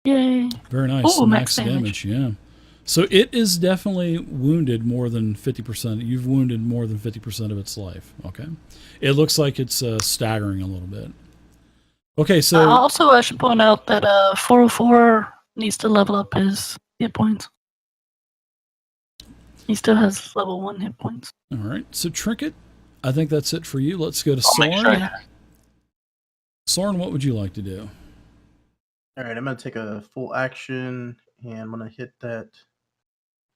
Yay. Very nice. Oh, Max max damage. yeah. So it is definitely wounded more than 50%. You've wounded more than 50% of its life. Okay. It looks like it's staggering a little bit. Okay, so Also, I should point out that 404 needs to level up his hit points. He still has level 1 hit points. all right. So Trinket, I think that's it for you. Let's go to I'll make Soren. sure. Soren, what would you like to do? All right, I'm going to take a full action, and I'm going to hit that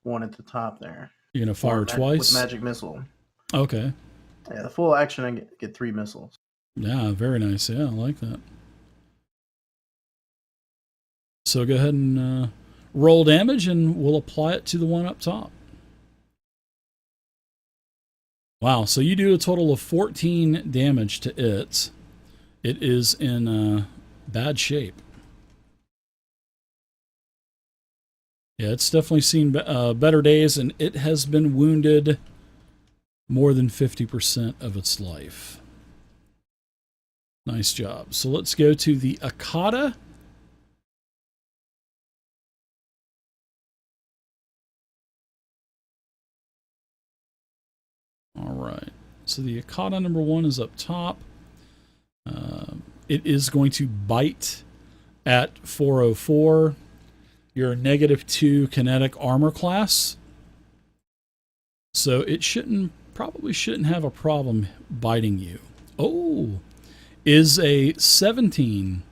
one at the top there. You're going to fire twice? With magic missile. Okay. Yeah, the full action, I get 3 missiles. Yeah, very nice. Yeah, I like that. So go ahead and roll damage, and we'll apply it to the one up top. Wow, so you do a total of 14 damage to it. It is in bad shape. Yeah, it's definitely seen better days, and it has been wounded more than 50% of its life. Nice job. So let's go to the Akata. All right. So the Akata number 1 is up top. It is going to bite at 404. Your -2 kinetic armor class. So it probably shouldn't have a problem biting you. Oh, is a 17.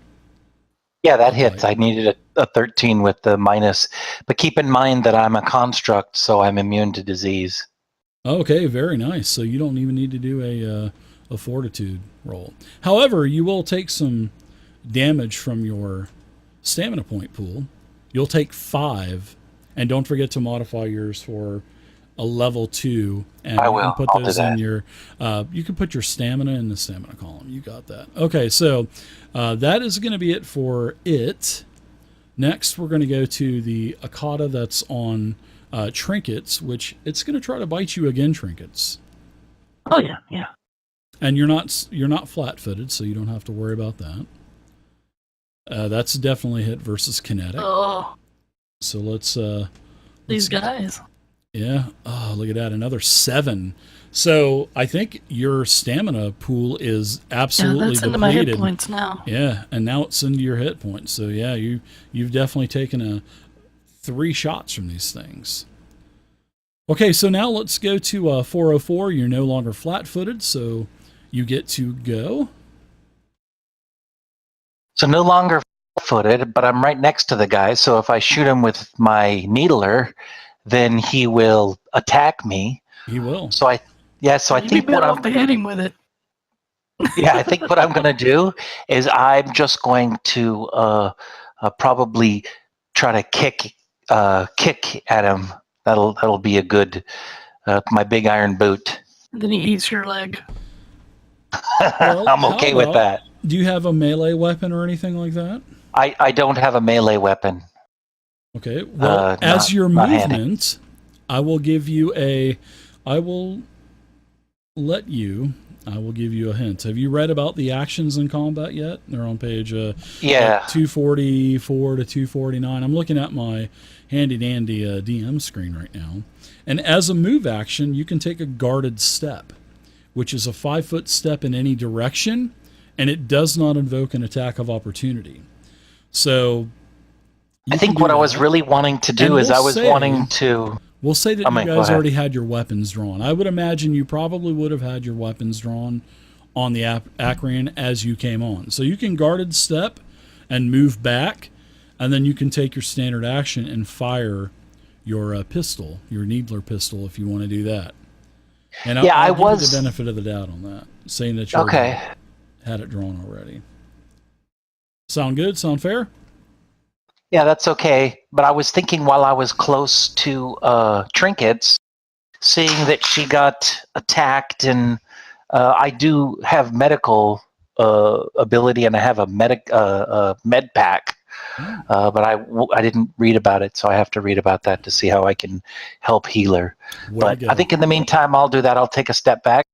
Yeah, that hits. I needed a 13 with the minus. But keep in mind that I'm a construct, so I'm immune to disease. Okay, very nice. So you don't even need to do a fortitude roll. However, you will take some damage from your stamina point pool. You'll take 5, and don't forget to modify yours for a level 2. And I will. You can put those in your. You can put your stamina in the stamina column. You got that. Okay, so that is going to be it for it. Next, we're going to go to the Akata that's on Trinkets, which it's going to try to bite you again. Trinkets. Oh yeah, yeah. And you're not flat-footed, so you don't have to worry about that. That's definitely hit versus kinetic. Oh. So let's these guys. Yeah. Oh, look at that. Another 7. So I think your stamina pool is absolutely that's depleted. into my hit points now. Yeah, and now it's into your hit points. So yeah, you've definitely taken 3 shots from these things. Okay, so now let's go to 404. You're no longer flat-footed, so you get to go. So no longer footed, but I'm right next to the guy. So if I shoot him with my needler, then he will attack me. He will. So I think what I'm hit him with it. Yeah, I think what I'm going to do is I'm just going to probably try to kick at him. That'll be a good my big iron boot. And then he eats your leg. Well, I'm okay with that. Do you have a melee weapon or anything like that? I don't have a melee weapon. Okay. Well, as your movement, I will give you a hint. Have you read about the actions in combat yet? They're on page 244 to 249. I'm looking at my handy dandy DM screen right now. And as a move action, you can take a guarded step, which is a 5-foot step in any direction, and it does not invoke an attack of opportunity. So I think what I was really wanting to do is We'll say that you guys already had your weapons drawn. I would imagine you probably would have had your weapons drawn on the Acreon as you came on. So you can guarded step and move back, and then you can take your standard action and fire your pistol, your Needler pistol, if you want to do that. And I'll give you the benefit of the doubt on that, saying that you had it drawn already. Sound good? Sound fair? Yeah, that's okay. But I was thinking while I was close to Trinkets, seeing that she got attacked, and I do have medical ability, and I have a med pack, but I didn't read about it, so I have to read about that to see how I can help heal her. But I think in the meantime, I'll do that. I'll take a step back.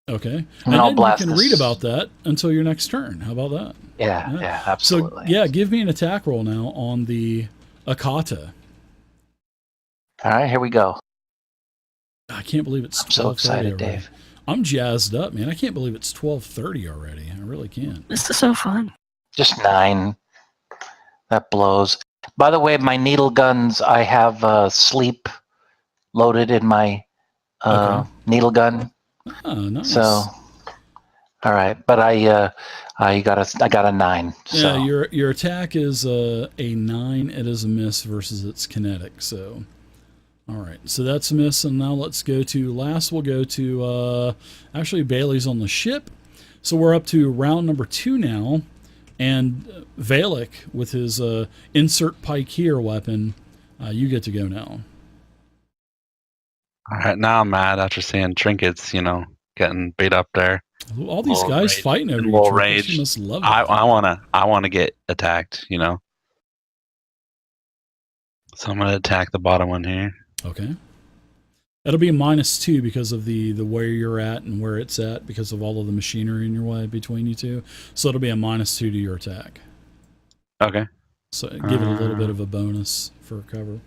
Okay. And I'll then blast you can this. read about that until your next turn. How about that? Yeah, absolutely. So, yeah, give me an attack roll now on the Akata. All right, here we go. I can't believe it's 12:30 I'm so excited, already. Dave. I'm jazzed up, man. I can't believe it's 12:30 already. I really can't. This is so fun. Just 9. That blows. By the way, my needle guns, I have sleep loaded in my needle gun. Oh, nice. So, all right, but I got a 9. So. Yeah, your attack is a 9. It is a miss versus its kinetic. So, all right. So that's a miss. And now let's go to last. We'll go to actually Bailey's on the ship. So we're up to round number 2 now. And Valek with his insert pike here weapon, you get to go now. All right, now I'm mad after seeing trinkets, getting beat up there. All these guys fighting over you. Rage. You must love it. I wanna get attacked, So I'm gonna attack the bottom one here. Okay. That'll be a -2 because of the where you're at and where it's at because of all of the machinery in your way between you two. So it'll be a -2 to your attack. Okay. So give it a little bit of a bonus for cover.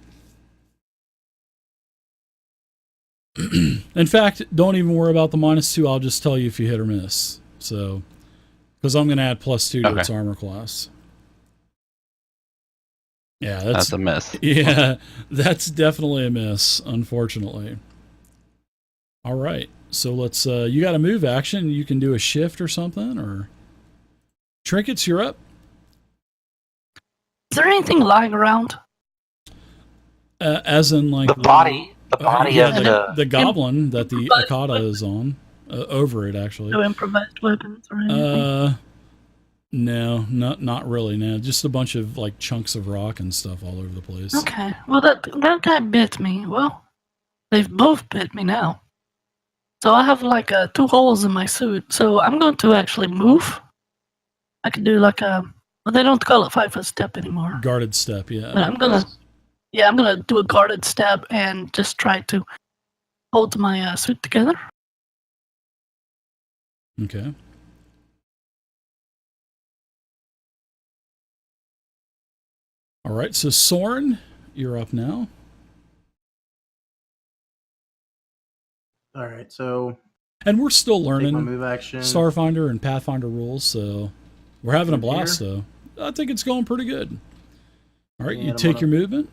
In fact, don't even worry about the -2. I'll just tell you if you hit or miss. So, because I'm going to add +2 to its armor class. Yeah, that's a miss. Yeah, that's definitely a miss, unfortunately. All right, so let's. You got a move action. You can do a shift or something, or trinkets. You're up. Is there anything lying around? As in, like the body of the goblin that the Akata is on, over it actually. No improvised weapons or anything. No, not really. No, just a bunch of like chunks of rock and stuff all over the place. Okay, well that guy bit me. Well, they've both bit me now. So I have like 2 holes in my suit. So I'm going to actually move. I can do like a. Well, they don't call it 5-foot step anymore. Guarded step, yeah. But I'm gonna do a guarded step and just try to hold my suit together. Okay. All right, so Soren, you're up now. All right, so. And we're still learning move action. Starfinder and Pathfinder rules, so we're having a blast, though. I think it's going pretty good. All right, you take your movement.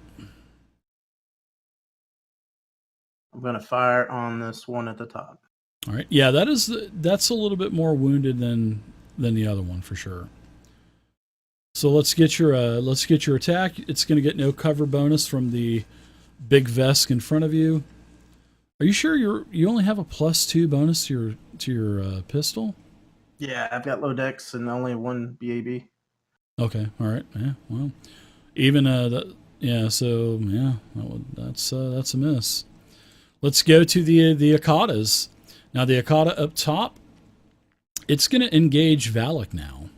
I'm going to fire on this one at the top. All right, yeah, that's a little bit more wounded than the other one for sure. So let's get your attack. It's going to get no cover bonus from the big Vesk in front of you. Are you sure you only have a +2 bonus to your pistol? Yeah, I've got low dex and only 1 BAB. Okay, all right. Yeah, well, even So yeah, that's a miss. Let's go to the Akatas. Now the Akata up top, it's going to engage Valek now.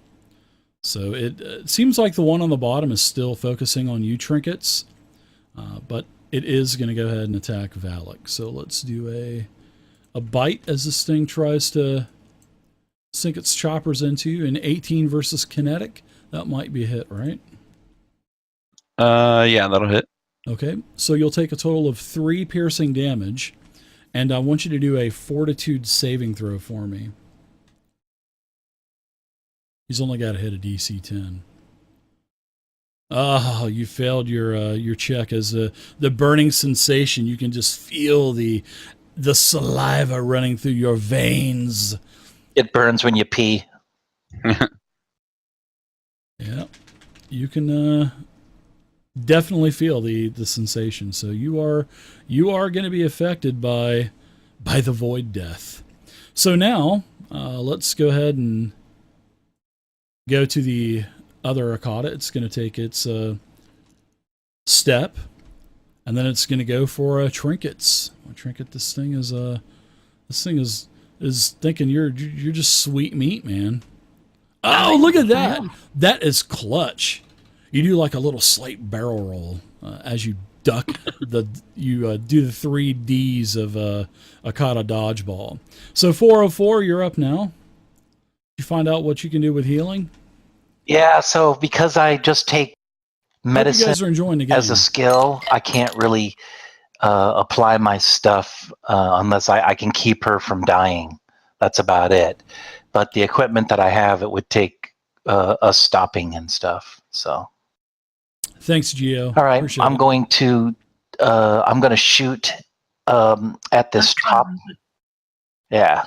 So it seems like the one on the bottom is still focusing on you, trinkets, but it is going to go ahead and attack Valek. So let's do a bite as this thing tries to sink its choppers into you. An 18 versus kinetic. That might be a hit, right? Yeah, that'll hit. Okay, so you'll take a total of 3 piercing damage, and I want you to do a fortitude saving throw for me. He's only got to hit a DC 10. Oh, you failed your check. As the burning sensation, you can just feel the saliva running through your veins. It burns when you pee. Yeah, you can definitely feel the sensation. So you are going to be affected by the void death. So now let's go ahead and go to the other Akata. It's going to take its step, and then it's going to go for trinkets. Trinket, this thing is thinking you're just sweet meat, man. Oh, look at that! That is clutch. You do like a little slight barrel roll as you duck you do the 3 Ds of Akata dodgeball. So 404, you're up now. You find out what you can do with healing. Yeah, so because I just take medicine you guys are enjoying the game. as a skill, I can't really apply my stuff unless I can keep her from dying. That's about it. But the equipment that I have, it would take us stopping and stuff. So. Thanks, Gio. All right, I'm going to shoot at this top. Yeah,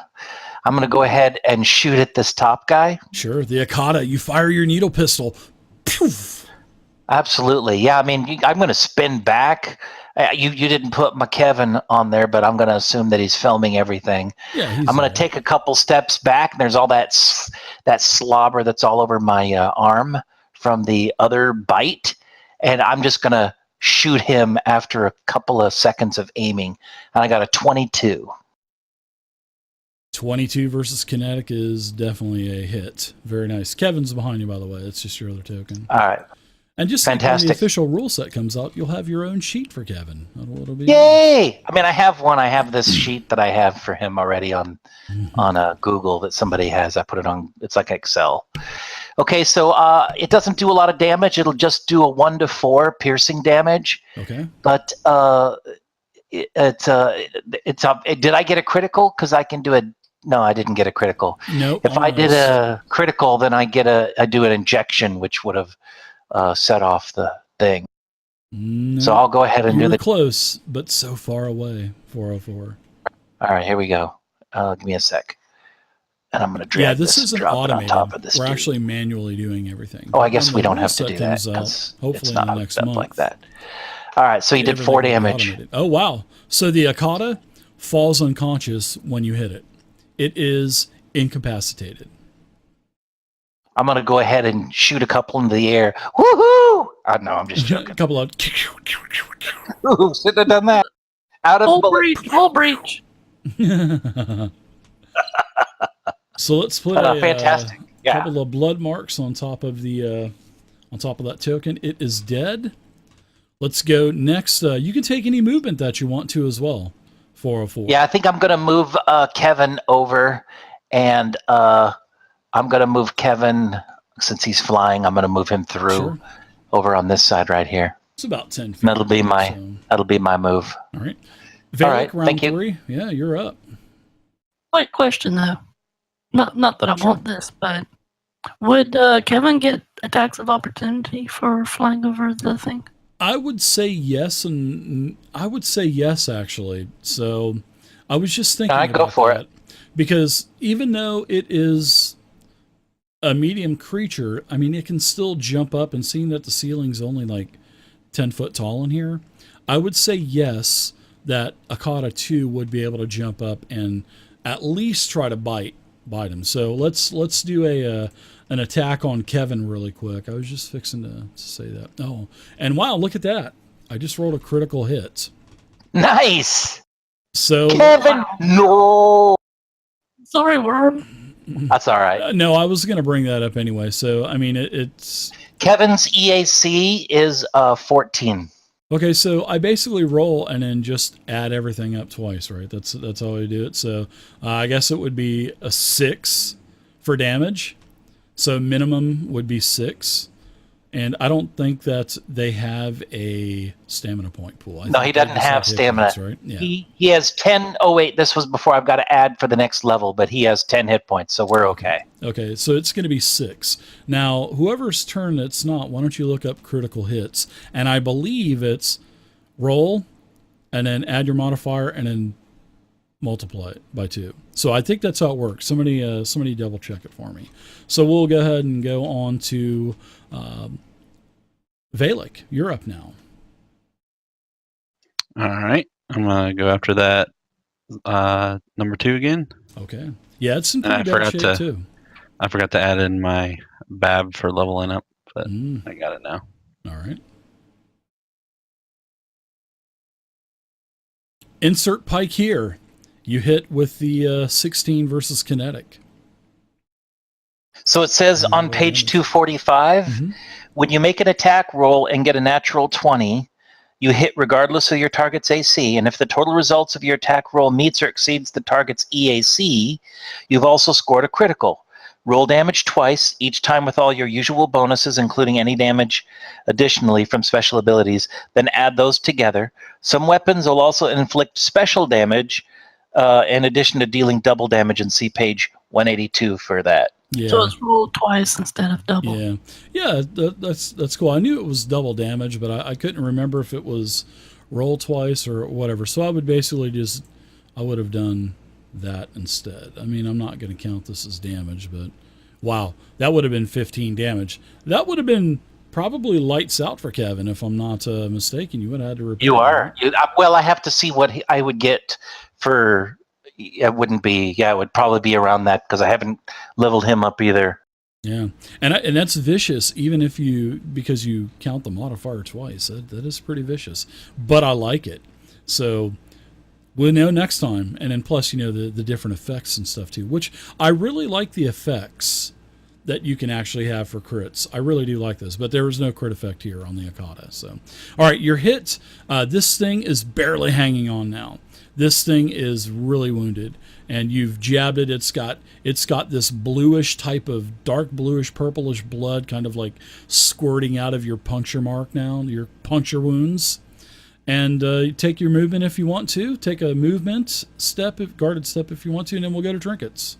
I'm going to go ahead and shoot at this top guy. Sure, the Akata. You fire your needle pistol. Poof. Absolutely. Yeah, I mean, I'm going to spin back. You didn't put my Kevin on there, but I'm going to assume that he's filming everything. Yeah, I'm going to take a couple steps back, and there's all that slobber that's all over my arm from the other bite, and I'm just going to shoot him after a couple of seconds of aiming, and I got a 22. 22 versus kinetic is definitely a hit. Very nice. Kevin's behind you, by the way. That's just your other token. All right. And just fantastic. When the official rule set comes out, you'll have your own sheet for Kevin. It'll be yay! Nice. I mean, I have one. I have this sheet that I have for him already on Google that somebody has. I put it on. It's like Excel. Okay, so it doesn't do a lot of damage. It'll just do a 1 to 4 piercing damage. Okay. But did I get a critical? Because I can do a. No, I didn't get a critical. No. If I did a critical, then I do an injection, which would have set off the thing. No, so I'll go ahead and do the close, but so far away. 404. All right, here we go. Give me a sec, and I'm going to drag. Yeah, this isn't automated. On top of this We're dude. actually manually doing everything. Oh, I guess we don't have to do that. Hopefully, it's not in the next month. like that. All right, so you did 4 damage. Automated. Oh wow! So the Akata falls unconscious when you hit it. It is incapacitated. I'm going to go ahead and shoot a couple into the air. Woohoo! No, I'm just joking. A couple of... Ooh, shouldn't have done that. Out of full breach. So let's put fantastic. Couple of blood marks on top of that token. It is dead. Let's go next. You can take any movement that you want to as well. 404. Yeah, I think I'm going to move Kevin over, and I'm going to move Kevin, since he's flying, I'm going to move him through over on this side right here. It's about 10 feet. That'll be my move. All right. All right, round thank 3. Yeah, you're up. Quick question, though. Not that I want this, but would Kevin get attacks of opportunity for flying over the thing? I would say yes, and I would say yes, actually. So I was just thinking about go for it. Because even though it is a medium creature, I mean, it can still jump up, and seeing that the ceiling's only like 10 foot tall in here, I would say yes, that Akata 2 would be able to jump up and at least try to bite him. So let's do an attack on Kevin really quick. I was just fixing to say that. Oh, and wow, look at that. I just rolled a critical hit. Nice. So Kevin, no. Sorry, Worm. That's all right. No, I was going to bring that up anyway. So, I mean, it's... Kevin's EAC is 14. Okay, so I basically roll and then just add everything up twice, right? That's how I do it. So I guess it would be a 6 for damage. So minimum would be 6. And I don't think that they have a stamina point pool. No, he doesn't have stamina. Points, right? Yeah. He has 10. Oh, wait, this was before I've got to add for the next level, but he has 10 hit points, so we're okay. Okay, so it's going to be 6. Now, whoever's turn it's not, why don't you look up critical hits? And I believe it's roll, and then add your modifier, and then multiply it by 2. So I think that's how it works. Somebody double check it for me. So we'll go ahead and go on to Valak. You're up now. All right. I'm going to go after that number 2 again. Okay. Yeah, it's in pretty bad shape too. I forgot to add in my BAB for leveling up, but I got it now. All right. Insert Pike here. You hit with the 16 versus kinetic. So it says on page 245, when you make an attack roll and get a natural 20, You hit regardless of your target's AC, and if the total results of your attack roll meets or exceeds the target's EAC, you've also scored a critical. Roll damage twice, each time with all your usual bonuses, including any damage additionally from special abilities, then add those together. Some weapons will also inflict special damage, in addition to dealing double damage, and see page 182 for that. Yeah. So it's rolled twice instead of double. Yeah, that's cool. I knew it was double damage, but I couldn't remember if it was roll twice or whatever. So I would basically I would have done that instead. I mean, I'm not going to count this as damage, but wow, that would have been 15 damage. That would have been probably lights out for Kevin, if I'm not mistaken. You would have had to repair. You are. Well, I have to see what I would get for. It wouldn't be. Yeah, it would probably be around that because I haven't leveled him up either. Yeah, and that's vicious, even if because you count the modifier twice. That is pretty vicious, but I like it. So we'll know next time, and then plus the different effects and stuff too, which I really like the effects that you can actually have for crits. I really do like this, but there was no crit effect here on the Akata. So, all right, your hit. This thing is barely hanging on now. This thing is really wounded, and you've jabbed it. It's got this bluish type of dark bluish purplish blood, kind of like squirting out of your puncture mark now, your puncture wounds. And take your movement if you want to. Take a movement step, guarded step if you want to, and then we'll go to trinkets.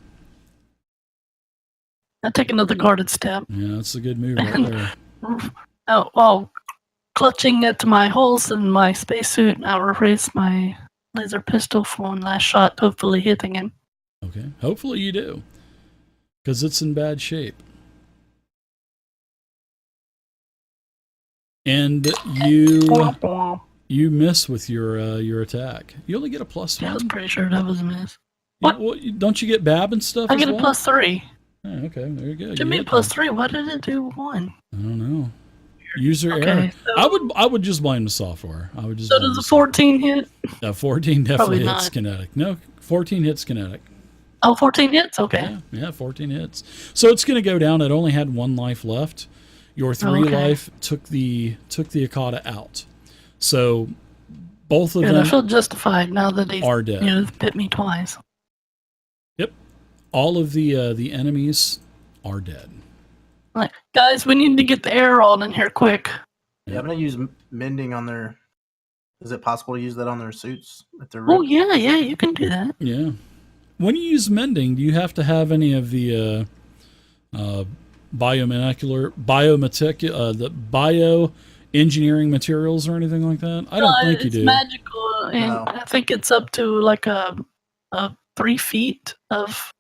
I'll take another guarded step. Yeah, that's a good move right there. Well, clutching it to my holes in my spacesuit, I'll raise my laser pistol for one last shot, hopefully hitting him. Okay, hopefully you do, because it's in bad shape. And you miss with your attack. You only get a +1. Yeah, I was pretty sure that was a miss. What? Don't you get BAB and stuff? I get a +3. Oh, okay, there you go. Give me a +3. Why did it do 1? I don't know. User error. So I would just blame the software. I would just. So does a 14 hit? 14 definitely hits kinetic. No, 14 hits kinetic. Oh, 14 hits? Okay. Yeah, 14 hits. So it's going to go down. It only had 1 life left. Your 3 life took the Akata out. So both of them I feel justified now that they are dead. Bit me twice. Yep. All of the enemies are dead. Like, guys, we need to get the air on in here quick. Yeah, I'm gonna use mending on their. Is it possible to use that on their suits? If they're oh yeah, you can do that. Yeah. When you use mending, do you have to have any of the the bioengineering materials or anything like that? I don't think you do. It's magical, and I think it's up to like a 3 feet of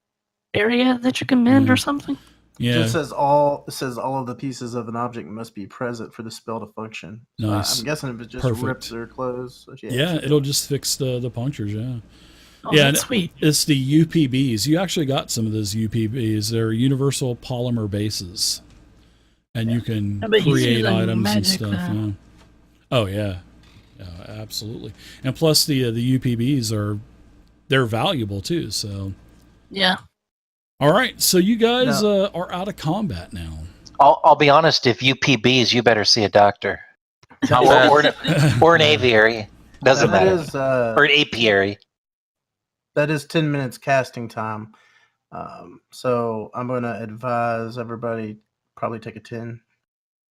area that you can mend or something. Yeah. It says all of the pieces of an object must be present for the spell to function. Nice. I'm guessing if it just rips their clothes. Yeah, it'll just fix the punctures. Yeah. Oh, yeah, that's sweet. It's the UPBs. You actually got some of those UPBs. They're universal polymer bases, and you can create items and stuff. Yeah. Oh yeah, absolutely. And plus the UPBs they're valuable too. So yeah. All right, so you guys are out of combat now. I'll be honest. If UPBs, you better see a doctor, or an aviary. Doesn't matter. Or an apiary. That is 10 minutes casting time. So I'm going to advise everybody probably take a 10,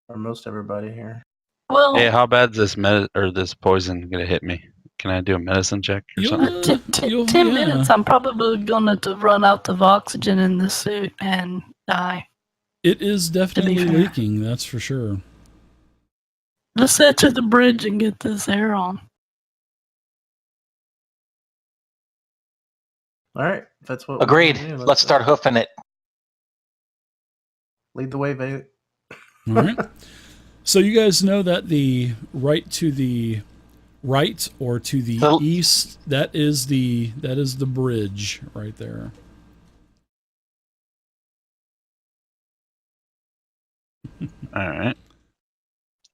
or most everybody here. Well, hey, how bad's this poison gonna hit me? Can I do a medicine check or something? 10 minutes. I'm probably going to run out of oxygen in the suit and die. It is definitely leaking. That's for sure. Let's head to the bridge and get this air on. All right, that's what. Agreed. Let's start hoofing it. Lead the way, Vay. All right. So you guys know that the right or to the east, that is the bridge right there. All right.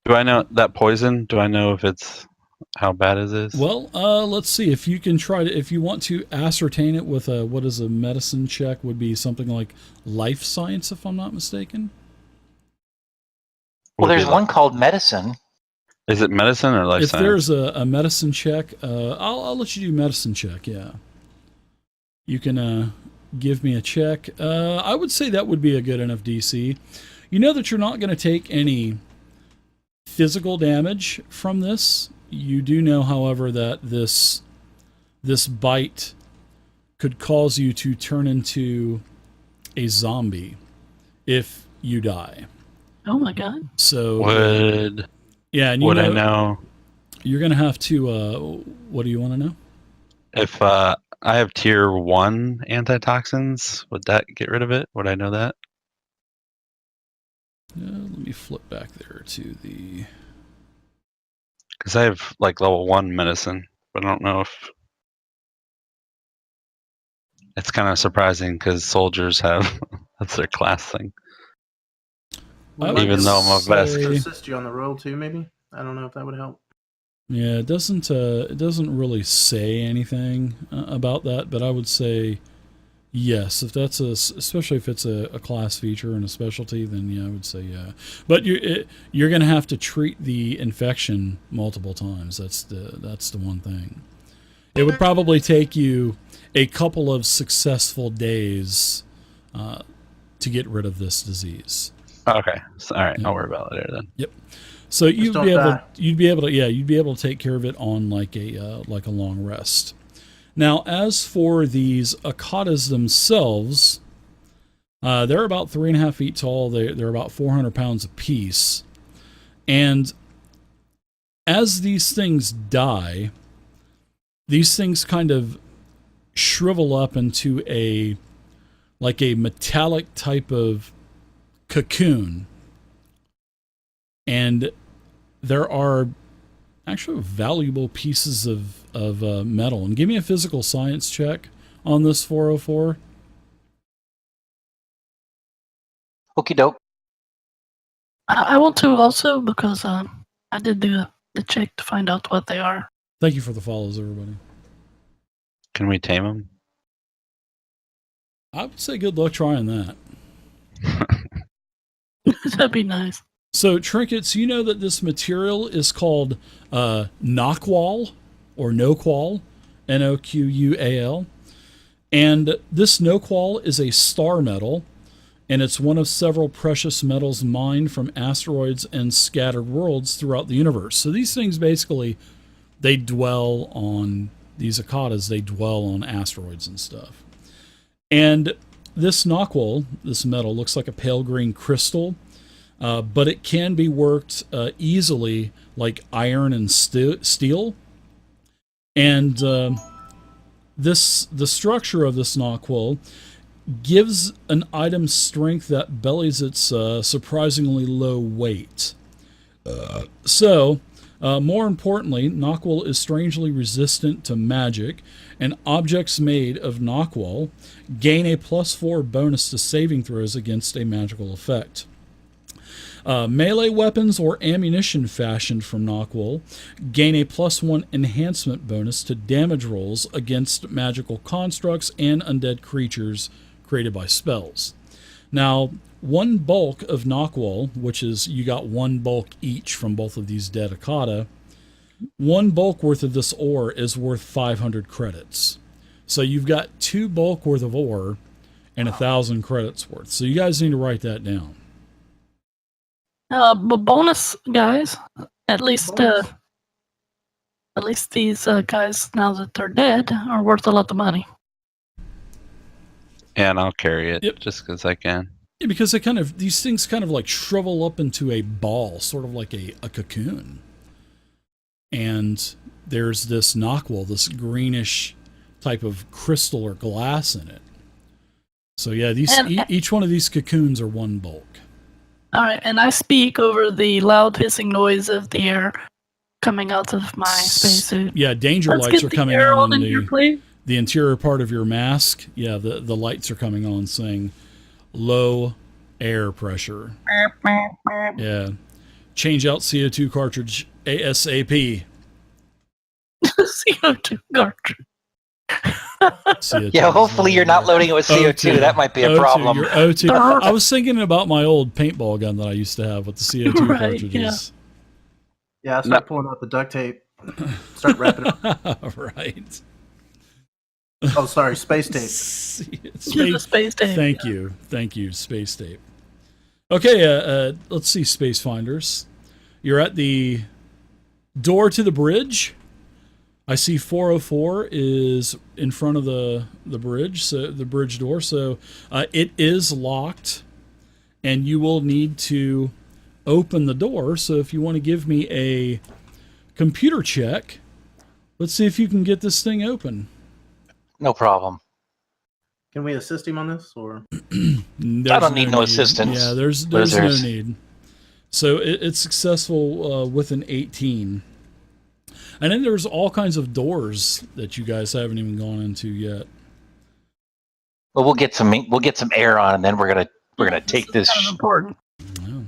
Do I know that poison? Do I know if it's how bad it is? Well, let's see if you can if you want to ascertain it with what is a medicine check, would be something like life science, if I'm not mistaken. Well, there's one called medicine. Is it medicine or life If science? there's a medicine check, I'll let you do medicine check. Yeah, you can give me a check. I would say that would be a good enough DC. You know that you're not going to take any physical damage from this. You do know, however, that this bite could cause you to turn into a zombie if you die. Oh my god. So Would and I know you're gonna have to what do you want to know? if I have tier 1 antitoxins? Would that get rid of it? Would I know that? Let me flip back there to the... Because I have like level 1 medicine, but I don't know if... It's kind of surprising because soldiers have... that's their class thing. Even though I'm a vest. Assist you on the roll too, maybe? I don't know if that would help. Yeah, it doesn't really say anything about that, but I would say yes. If that's especially if it's a class feature and a specialty, then yeah, I would say yeah. But you're going to have to treat the infection multiple times. That's the one thing. It would probably take you a couple of successful days to get rid of this disease. Okay, so, all right, Yeah. I'll worry about it later then. Yep. So you'd be able to take care of it on like a long rest. Now, as for these Akatas themselves, they're about 3.5 feet tall. They're about 400 pounds apiece, and as these things die, these things kind of shrivel up into a metallic type of cocoon, and there are actually valuable pieces of metal. And give me a physical science check on this 404. Okie doke. I want to also because I did do the check to find out what they are. Thank you for the follows, everybody. Can we tame them? I would say good luck trying that. That'd be nice. So, Trinkets, you know that this material is called Nokwal, or Nokwal, Noqual. And this Nokwal is a star metal, and it's one of several precious metals mined from asteroids and scattered worlds throughout the universe. So these things basically, they dwell on, these Akatas, they dwell on asteroids and stuff. And this Nokwal, this metal, looks like a pale green crystal, but it can be worked easily like iron and steel. And the structure of this Nokwal gives an item strength that bellies its surprisingly low weight. More importantly, Nokwal is strangely resistant to magic, and objects made of Nokwal gain a +4 bonus to saving throws against a magical effect. Melee weapons or ammunition fashioned from Nokwal gain a +1 enhancement bonus to damage rolls against magical constructs and undead creatures created by spells. Now, one bulk of Nokwal, which is, you got one bulk each from both of these dead Akata, one bulk worth of this ore is worth 500 credits. So you've got 2 bulk worth of ore and 1,000 credits worth. So you guys need to write that down. But bonus, guys. At least these guys, now that they're dead, are worth a lot of money. And I'll carry it, Yep. just because I can. Yeah, because these things kind of like shrivel up into a ball, sort of like a cocoon. And there's this Nokwal, this greenish type of crystal or glass in it. So yeah, each one of these cocoons are 1 bulk. All right, and I speak over the loud hissing noise of the air coming out of my spacesuit. Yeah, danger Let's lights get are the coming air on in in here, please. the interior part of your mask. Yeah, the lights are coming on saying low air pressure. Yeah. Change out CO2 cartridge ASAP. CO2 cartridge. CO2 Yeah, hopefully you're not loading it with CO2. That might be a O2, problem. your O2. I was thinking about my old paintball gun that I used to have with the CO2 Right, cartridges. Yeah, I start pulling out the duct tape. Start wrapping it. Right. Oh, sorry, space tape. Space tape. Thank you, space tape. Okay, let's see, Space Finders. You're at the door to the bridge. I see 404 is in front of the bridge, so the bridge door. So it is locked, and you will need to open the door. So if you want to give me a computer check, let's see if you can get this thing open. No problem. Can we assist him on this, or I don't need no assistance. Yeah, there's no need. So it's successful with an 18. And then there's all kinds of doors that you guys haven't even gone into yet. Well, we'll get some air on, and then we're gonna take this. Kind of important. Wow.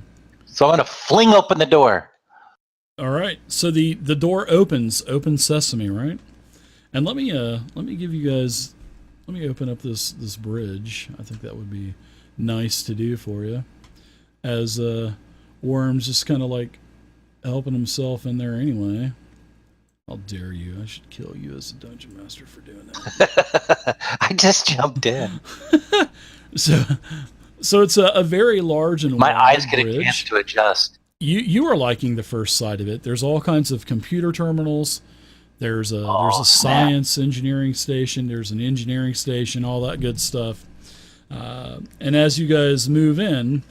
So I'm gonna fling open the door. All right. So the door opens, open sesame, right? And let me give you guys. Let me open up this bridge. I think that would be nice to do for you, as Worm's just kind of like helping himself in there anyway. How dare you? I should kill you as a dungeon master for doing that. I just jumped in. So it's a very large and my wide eyes get bridge. a chance to adjust. You are liking the first side of it. There's all kinds of computer terminals. There's a science engineering station. There's an engineering station. All that good stuff. And as you guys move in,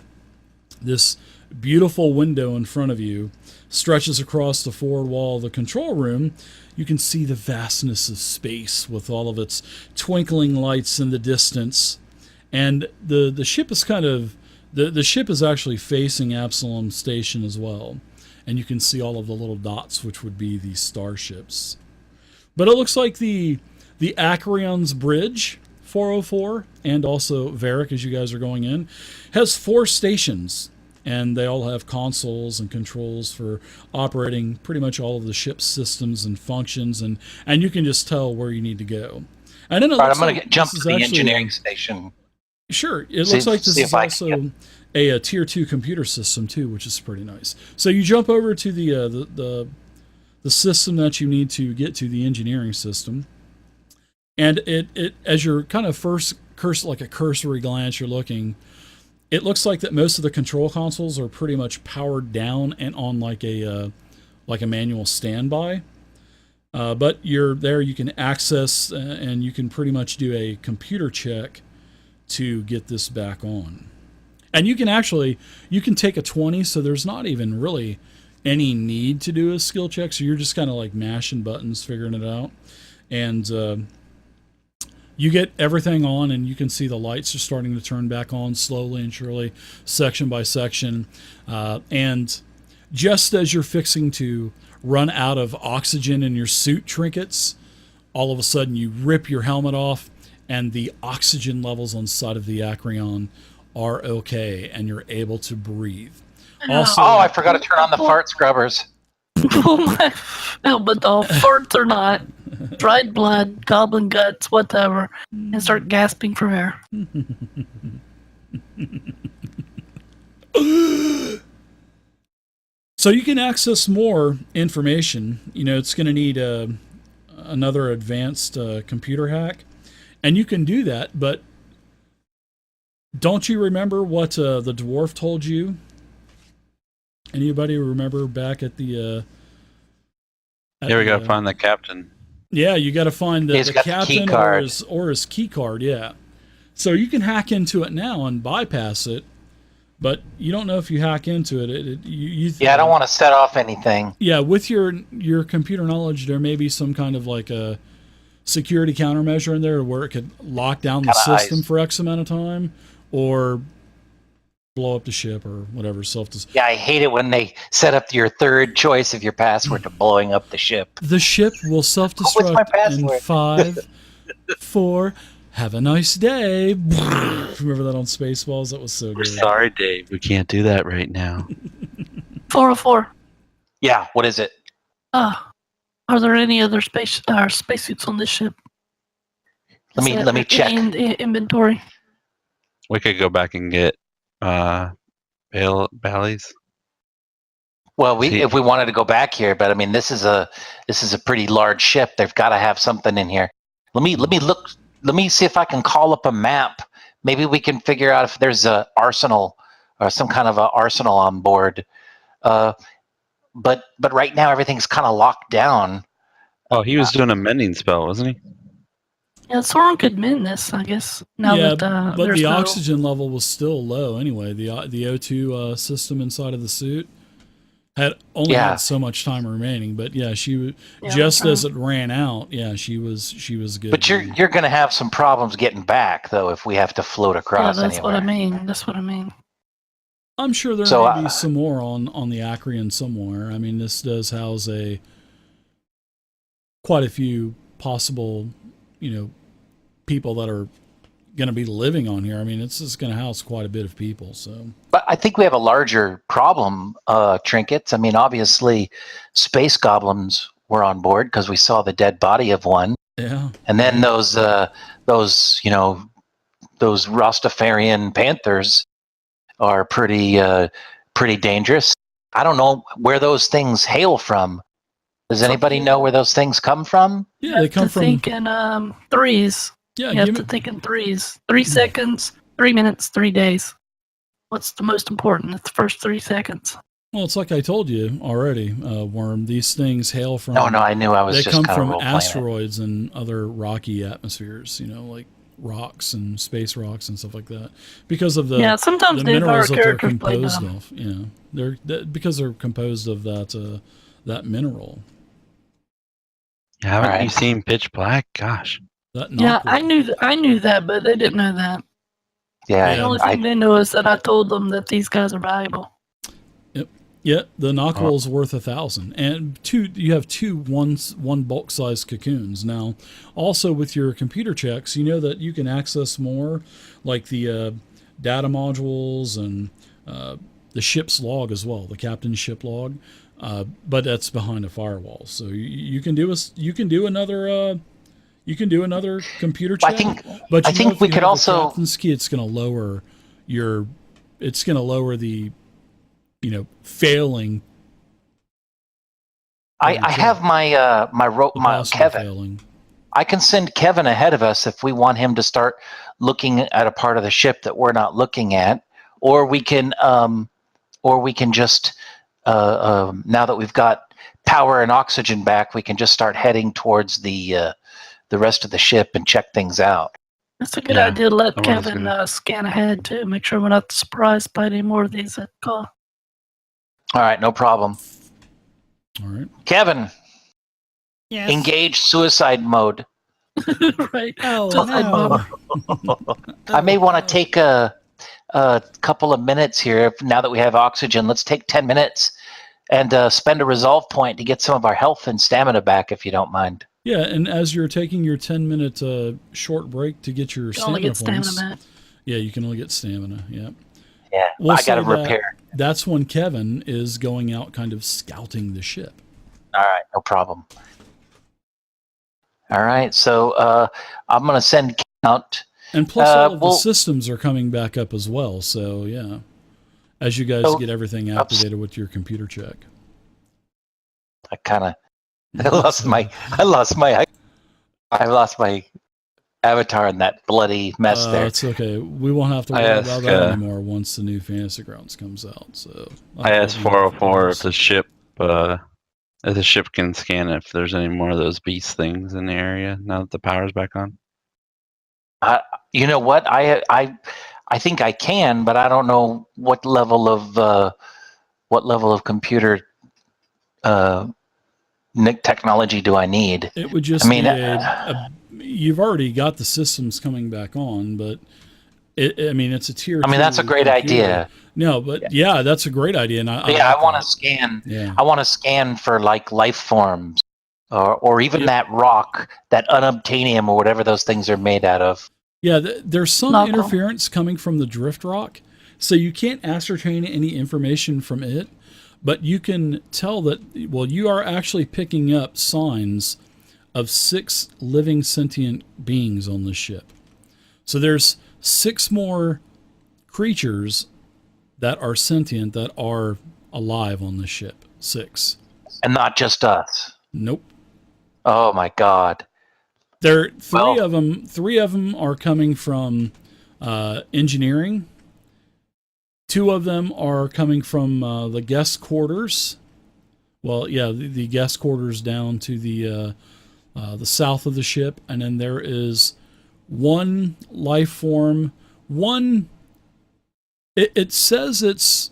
this beautiful window in front of you stretches across the forward wall of the control room. You can see the vastness of space with all of its twinkling lights in the distance. And the ship is kind of the ship is actually facing Absalom Station as well. And you can see all of the little dots, which would be the starships. But it looks like the Acrion's Bridge 404 and also Varric, as you guys are going in, has 4 stations. And they all have consoles and controls for operating pretty much all of the ship's systems and functions, and you can just tell where you need to go. And then I'm going to jump to the engineering station. Sure, it looks like this is also a tier 2 computer system too, which is pretty nice. So you jump over to the system that you need to get to, the engineering system, and it as you're kind of first like a cursory glance, you're looking. It looks like that most of the control consoles are pretty much powered down and on like a manual standby. But you're there, you can access and you can pretty much do a computer check to get this back on. And you can take a 20, so there's not even really any need to do a skill check. So you're just kind of like mashing buttons, figuring it out. And you get everything on, and you can see the lights are starting to turn back on slowly and surely, section by section. And just as you're fixing to run out of oxygen in your suit trinkets, all of a sudden you rip your helmet off, and the oxygen levels on the side of the Acrion are okay, and you're able to breathe. Also, I forgot to turn on the fart scrubbers. No, but the farts or not, dried blood, goblin guts, whatever, and start gasping for air. So you can access more information. You know, it's going to need another advanced computer hack, and you can do that, but don't you remember what the dwarf told you? Anybody remember back at the... we got to find the captain. Yeah, you got to find the captain or his key card, yeah. So you can hack into it now and bypass it, but you don't know if you hack into it. I don't want to set off anything. Yeah, with your computer knowledge, there may be some kind of like a security countermeasure in there where it could lock down the system for X amount of time, or blow up the ship or whatever. Yeah, I hate it when they set up your third choice of your password to blowing up the ship. The ship will self-destruct in 5, 4. Have a nice day. Remember that on Spaceballs? That was so good. We're sorry, Dave. We can't do that right now. 404. Yeah, what is it? Are there any other spacesuits on this ship? Let me check. Inventory. We could go back and get Bailey's. Well, if we wanted to go back here, but I mean, this is a pretty large ship. They've got to have something in here. Let me look. Let me see if I can call up a map. Maybe we can figure out if there's a arsenal or some kind of a arsenal on board. But right now everything's kind of locked down. Oh, he was doing a mending spell, wasn't he? Yeah, Soren could mend this, I guess. Now that but the oxygen level was still low anyway. The O2 system inside of the suit had only had so much time remaining. But yeah, as it ran out, she was good. But you're going to have some problems getting back though if we have to float across. Yeah, that's what I mean. That's what I mean. I'm sure there may be some more on the Acreon somewhere. I mean, this does house quite a few possible, people that are going to be living on here. I mean, it's just going to house quite a bit of people. So, but I think we have a larger problem, Trinkets. I mean, obviously, space goblins were on board because we saw the dead body of one. Yeah, and then those Rastafarian panthers are pretty dangerous. I don't know where those things hail from. Does anybody know where those things come from? Yeah, they come from. Think in threes. Yeah, you have to think in threes. 3 seconds, 3 minutes, 3 days. What's the most important? It's the first 3 seconds. Well, it's like I told you already, Worm. These things hail from. No, I knew I was. They come from asteroids and other rocky atmospheres. Like rocks and space rocks and stuff like that, because of the sometimes the minerals that they're composed of. Because they're composed of that mineral. Haven't you seen Pitch Black? Gosh. I knew that, but they didn't know that. Yeah. The only thing they know is that I told them that these guys are valuable. Yep. Yeah, the knockwall's worth 1,000, and you have one bulk size cocoons. Now, also with your computer checks, you know that you can access more, like the data modules and the ship's log as well, the captain's ship log. But that's behind a firewall, so you can do another computer check. I think we could also. Captain's key, it's going to lower the failing. I have my Kevin. Failing. I can send Kevin ahead of us if we want him to start looking at a part of the ship that we're not looking at, or we can just now that we've got power and oxygen back, we can just start heading towards the rest of the ship and check things out. That's a good idea to let Kevin scan ahead too. Make sure we're not surprised by any more of these that call. All right, no problem. All right, Kevin. Yes. Engage suicide mode. Right. Oh, no. I may want to take a couple of minutes here. Now that we have oxygen, let's take 10 minutes and spend a resolve point to get some of our health and stamina back, if you don't mind. Yeah, and as you're taking your 10-minute short break to get your stamina points, you can only get stamina. Yeah. Yeah, I got to repair. That's when Kevin is going out, kind of scouting the ship. All right, no problem. All right, so I'm going to send Ken out. And plus, all of the systems are coming back up as well. So yeah, as you guys get everything activated with your computer check. I lost my avatar in that bloody mess there. It's okay. We won't have to worry about that anymore once the new Fantasy Grounds comes out. So I asked 404 if the ship can scan if there's any more of those beast things in the area now that the power's back on. You know what? I think I can, but I don't know what level of computer technology do I need. It would just you've already got the systems coming back on, but it's a tier. I mean, that's a great idea. No, but that's a great idea. And I want to scan. Yeah. I want to scan for like life forms, or even that rock, that unobtainium, or whatever those things are made out of. Yeah, there's some interference coming from the drift rock, so you can't ascertain any information from it, but you can tell that, you are actually picking up signs of 6 living sentient beings on the ship. So there's 6 more creatures that are sentient, that are alive on the ship. 6. And not just us. Nope. Oh my God. There, three of them are coming from engineering. 2 of them are coming from the guest quarters. Well, yeah, the guest quarters down to the south of the ship, and then there is one life form. One, it says it's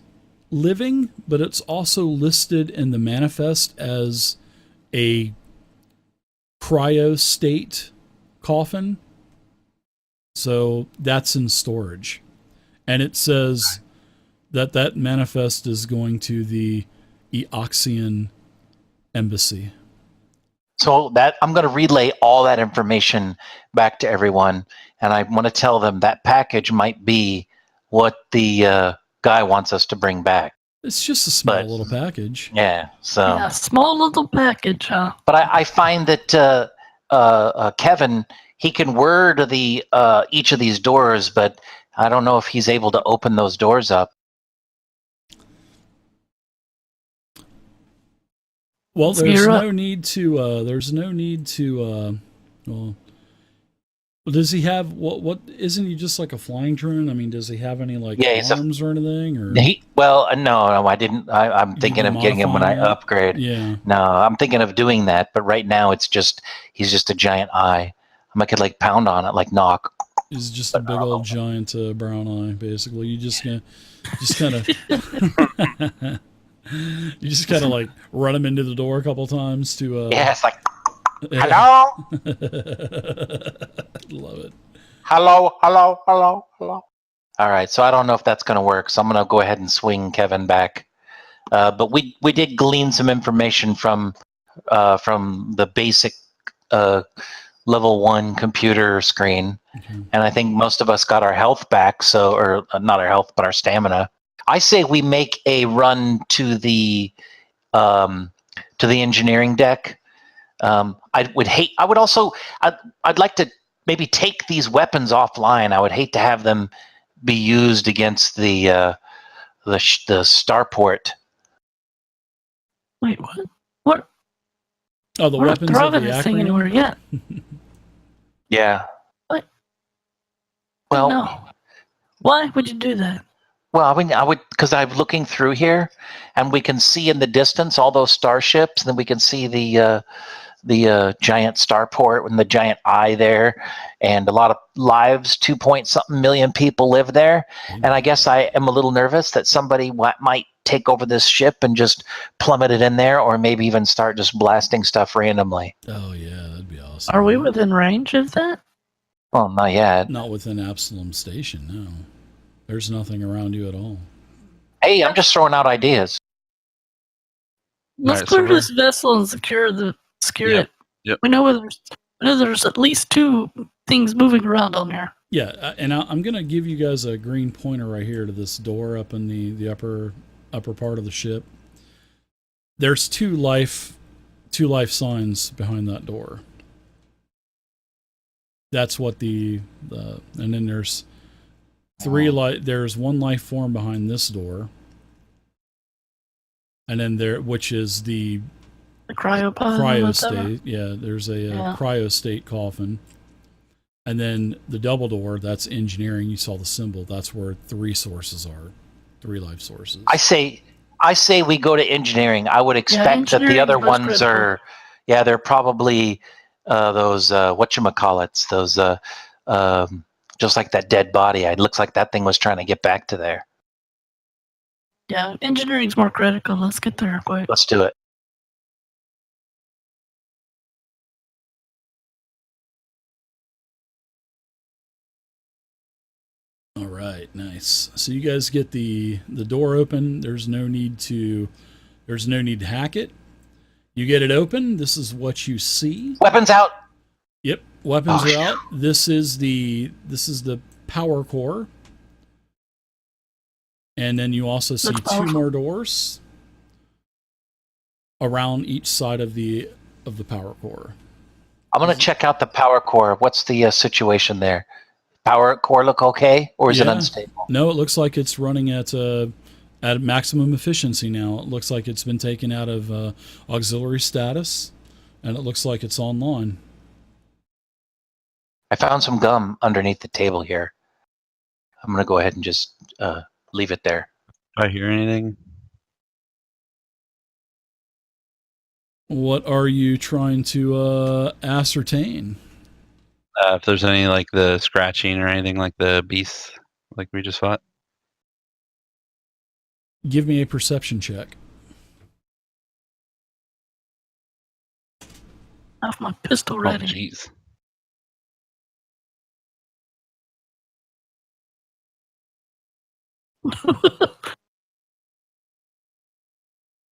living, but it's also listed in the manifest as a cryo state coffin. So that's in storage. And it says that manifest is going to the Eoxian embassy. So that I'm going to relay all that information back to everyone, and I want to tell them that package might be what the guy wants us to bring back. It's just a small little package. Yeah. So. Yeah, small little package, huh? But I find that Kevin, he can word the each of these doors, but I don't know if he's able to open those doors up. Well, there's no need to. Well, does he have what? Isn't he just like a flying drone? I mean, does he have any arms or anything? Or No, I didn't. I'm thinking of getting him when I upgrade. Yeah. No, I'm thinking of doing that, but right now he's just a giant eye. I could pound on it, knock. He's just a big old giant brown eye, basically. You just kind of. You just kind of run him into the door a couple times to. Yeah, it's like, hello. Love it. Hello. All right, so I don't know if that's going to work, so I'm going to go ahead and swing Kevin back. But we did glean some information from the basic level 1 computer screen, and I think most of us got our health back. Or not our health, but our stamina. I say we make a run to the engineering deck. I'd like to maybe take these weapons offline. I would hate to have them be used against the starport. Wait, what? What? Oh, the weapons of the this thing anywhere yet? Yeah. What? Well, no. Why would you do that? Well, I would, because I'm looking through here, and we can see in the distance all those starships, and then we can see the giant starport and the giant eye there, and a lot of lives. 2-point-something million people live there, and I guess I am a little nervous that somebody might take over this ship and just plummet it in there, or maybe even start just blasting stuff randomly. Oh yeah, that'd be awesome. Are we within range of that? Well, not yet. Not within Absalom Station, no. There's nothing around you at all. Hey, I'm just throwing out ideas. Let's clear this vessel and secure it. Yep. We know there's at least 2 things moving around on here. Yeah, and I'm going to give you guys a green pointer right here to this door up in the upper part of the ship. There's 2 life signs behind that door. That's what and then there's 3 there's 1 life form behind this door. And then which is the cryo state. Yeah, there's a cryo state coffin. And then the double door, that's engineering. You saw the symbol. That's where 3 sources are. 3 life sources. I say we go to engineering. I would expect that the other ones are, they're probably those whatchamacallits, those just like that dead body. It looks like that thing was trying to get back to there. Yeah, engineering's more critical. Let's get there quick. Let's do it. All right, nice. So you guys get the door open. There's no need to hack it. You get it open. This is what you see. Weapons out. Yep, weapons are out. This is the power core. And then you also see 2 more doors around each side of the power core. I'm going to check out the power core. What's the situation there? Power core look okay, or is it unstable? No, it looks like it's running at at maximum efficiency now. It looks like it's been taken out of auxiliary status, and it looks like it's online. I found some gum underneath the table here. I'm going to go ahead and just leave it there. Do I hear anything? What are you trying to ascertain? If there's any, like, the scratching or anything like the beasts like we just fought. Give me a perception check. I have my pistol Oh, ready. jeez.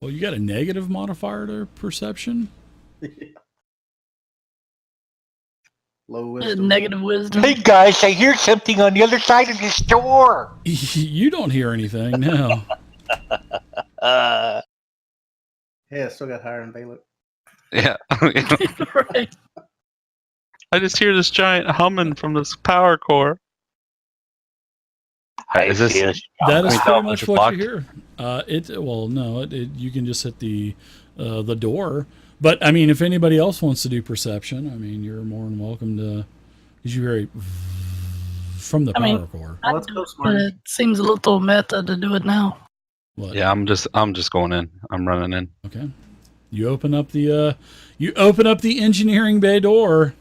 Well, you got a negative modifier to perception? Low wisdom. Negative wisdom. Hey guys, I hear something on the other side of the store. You don't hear anything, no. Uh, Yeah, I still got higher than Bailiff. Yeah. Right. I just hear this giant humming from this power core. Is this? That is we pretty thought much it was what you blocked. hear. You can just hit the door. But I mean, if anybody else wants to do perception, I mean, you're more than welcome to. Because you hear from the power core. I Let's do go, it, but Smarty. it seems a little meta to do it now. What? Yeah, I'm just going in. I'm running in. Okay. You open up the engineering bay door,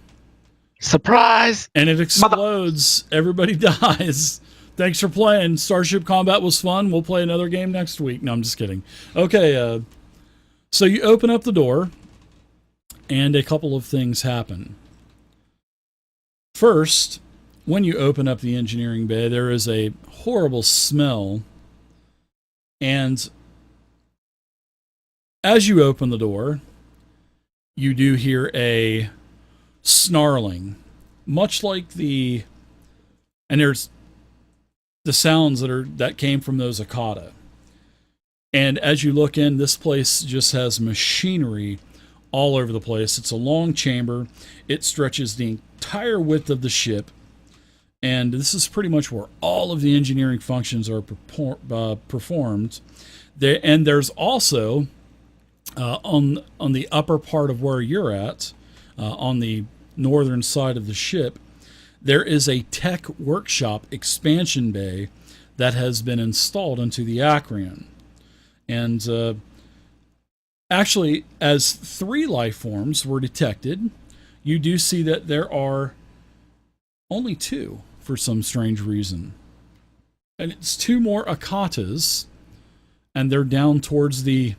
Surprise! and it explodes. Everybody dies. Thanks for playing. Starship Combat was fun. We'll play another game next week. No, I'm just kidding. Okay, so you open up the door, and a couple of things happen. First, when you open up the engineering bay, there is a horrible smell, and as you open the door, you do hear a snarling, much like and there's the sounds that came from those Akata. And as you look in, this place just has machinery all over the place. It's a long chamber. It stretches the entire width of the ship. And this is pretty much where all of the engineering functions are performed. And there's also, on the upper part of where you're at, on the northern side of the ship, there is a tech workshop expansion bay that has been installed into the Acreon. And actually, as 3 life forms were detected, you do see that there are only 2 for some strange reason. And it's 2 more Akatas, and they're down towards the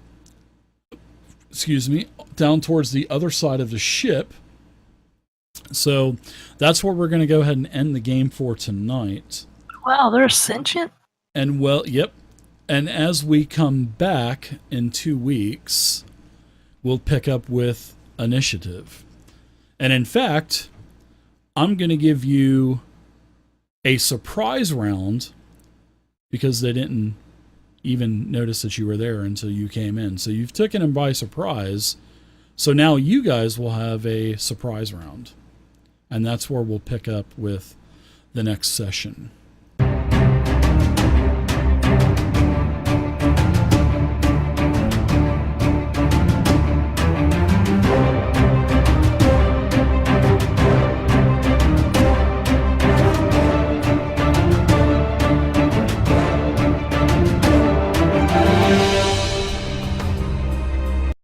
other side of the ship. So that's where we're going to go ahead and end the game for tonight. Wow, they're sentient? And yep. And as we come back in 2 weeks, we'll pick up with initiative. And in fact, I'm going to give you a surprise round because they didn't even notice that you were there until you came in. So you've taken them by surprise. So now you guys will have a surprise round. And that's where we'll pick up with the next session.